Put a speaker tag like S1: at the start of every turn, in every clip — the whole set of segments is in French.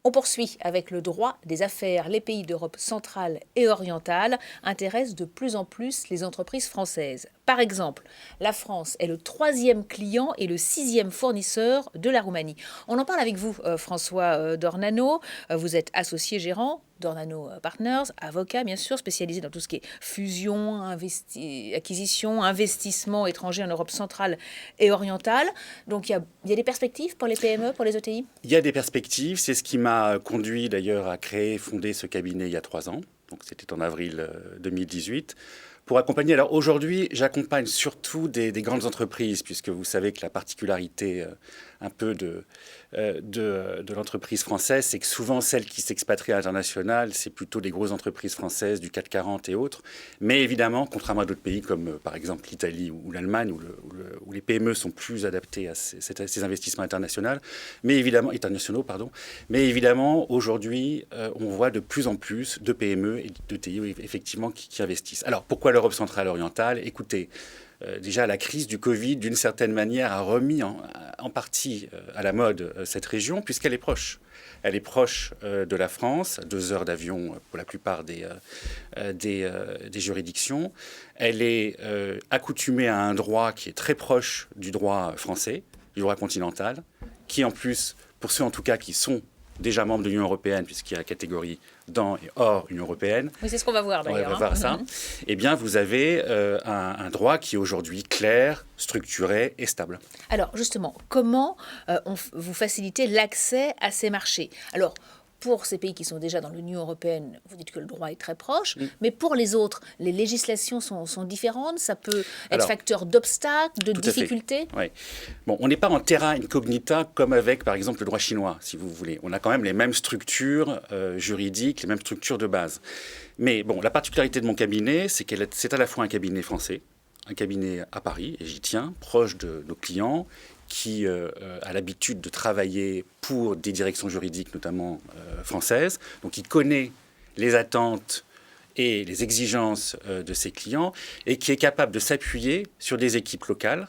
S1: On poursuit avec le droit des affaires. Les pays d'Europe centrale et orientale intéressent de plus en plus les entreprises françaises. Par exemple, la France est le 3e client et le 6e fournisseur de la Roumanie. On en parle avec vous, François Dornano. Vous êtes associé gérant Dornano Partners, avocat bien sûr, spécialisé dans tout ce qui est fusion, acquisition, investissement étranger en Europe centrale et orientale. Donc il y a des perspectives pour les PME, pour les ETI?
S2: Il y a des perspectives. C'est ce qui m'a conduit d'ailleurs à créer et fonder ce cabinet il y a 3 ans. Donc c'était en avril 2018. Pour accompagner, alors aujourd'hui, j'accompagne surtout des grandes entreprises, puisque vous savez que la particularité un peu de l'entreprise française, c'est que souvent celles qui s'expatrient à l'international, c'est plutôt des grosses entreprises françaises du CAC 40 et autres. Mais évidemment, contrairement à d'autres pays comme par exemple l'Italie ou l'Allemagne, où les PME sont plus adaptées à ces investissements internationaux, mais évidemment, aujourd'hui, on voit de plus en plus de PME et de TI effectivement qui investissent. Alors pourquoi l'Europe centrale orientale? Écoutez, déjà la crise du Covid, d'une certaine manière, a remis en partie à la mode cette région, puisqu'elle est proche. Elle est proche de la France, 2 heures d'avion pour la plupart des juridictions. Elle est accoutumée à un droit qui est très proche du droit français, du droit continental, qui en plus, pour ceux en tout cas qui sont déjà membres de l'Union européenne, puisqu'il y a la catégorie dans et hors Union européenne.
S1: Oui, c'est ce qu'on va voir d'ailleurs.
S2: On va voir ça. Eh bien, vous avez un droit qui est aujourd'hui clair, structuré et stable.
S1: Alors, justement, comment vous facilitez l'accès à ces marchés? Alors, pour ces pays qui sont déjà dans l'Union européenne, vous dites que le droit est très proche, mais pour les autres, les législations sont différentes, ça peut être facteur d'obstacles, de difficultés?
S2: Oui. Bon, on n'est pas en terra incognita comme avec, par exemple, le droit chinois, si vous voulez. On a quand même les mêmes structures juridiques, les mêmes structures de base. Mais bon, la particularité de mon cabinet, c'est c'est à la fois un cabinet français, un cabinet à Paris, et j'y tiens, proche de nos clients, qui a l'habitude de travailler pour des directions juridiques, notamment françaises. Donc, il connaît les attentes et les exigences de ses clients et qui est capable de s'appuyer sur des équipes locales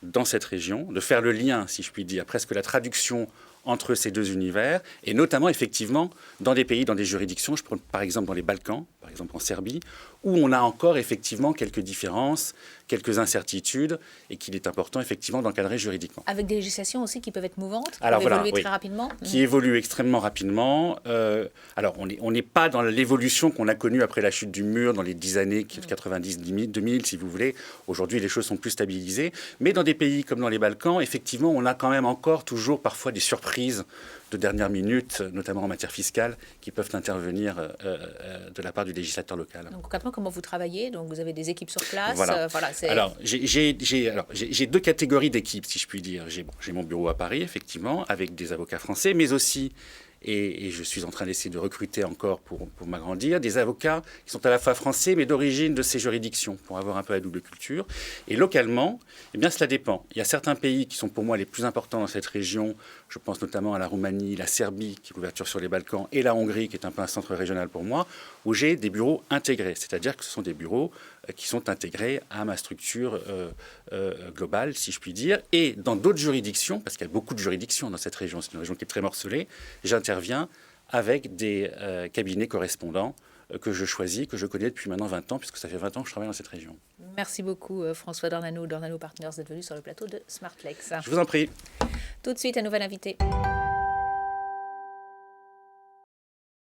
S2: dans cette région, de faire le lien, si je puis dire, presque la traduction entre ces 2 univers, et notamment, effectivement, dans des pays, dans des juridictions, je prends par exemple dans les Balkans, par exemple en Serbie, où on a encore, effectivement, quelques différences, quelques incertitudes, et qu'il est important, effectivement, d'encadrer juridiquement.
S1: Avec des législations aussi qui peuvent être mouvantes, qui
S2: peuvent
S1: évoluer très rapidement?
S2: Qui évoluent extrêmement rapidement. Alors, on n'est pas dans l'évolution qu'on a connue après la chute du mur dans les 10 années 90, 2000, si vous voulez. Aujourd'hui, les choses sont plus stabilisées. Mais dans des pays comme dans les Balkans, effectivement, on a quand même encore toujours parfois des surprises de dernière minute, notamment en matière fiscale, qui peuvent intervenir de la part du législateur local.
S1: Donc concrètement, comment vous travaillez? Donc vous avez des équipes sur place.
S2: Voilà. Alors j'ai 2 catégories d'équipes, si je puis dire. J'ai mon bureau à Paris, effectivement, avec des avocats français, mais aussi, et je suis en train d'essayer de recruter encore pour m'agrandir, des avocats qui sont à la fois français, mais d'origine de ces juridictions, pour avoir un peu la double culture. Et localement, eh bien, cela dépend. Il y a certains pays qui sont pour moi les plus importants dans cette région. Je pense notamment à la Roumanie, la Serbie, qui est l'ouverture sur les Balkans, et la Hongrie, qui est un peu un centre régional pour moi, où j'ai des bureaux intégrés. C'est-à-dire que ce sont des bureaux qui sont intégrés à ma structure globale, si je puis dire. Et dans d'autres juridictions, parce qu'il y a beaucoup de juridictions dans cette région, c'est une région qui est très morcelée, j'interviens avec des cabinets correspondants que je choisis, que je connais depuis maintenant 20 ans, puisque ça fait 20 ans que je travaille dans cette région.
S1: Merci beaucoup François Dornano, Dornano Partners, d'être venu sur le plateau de Smartlex.
S2: Je vous en prie.
S1: Tout de suite, un nouvel invité.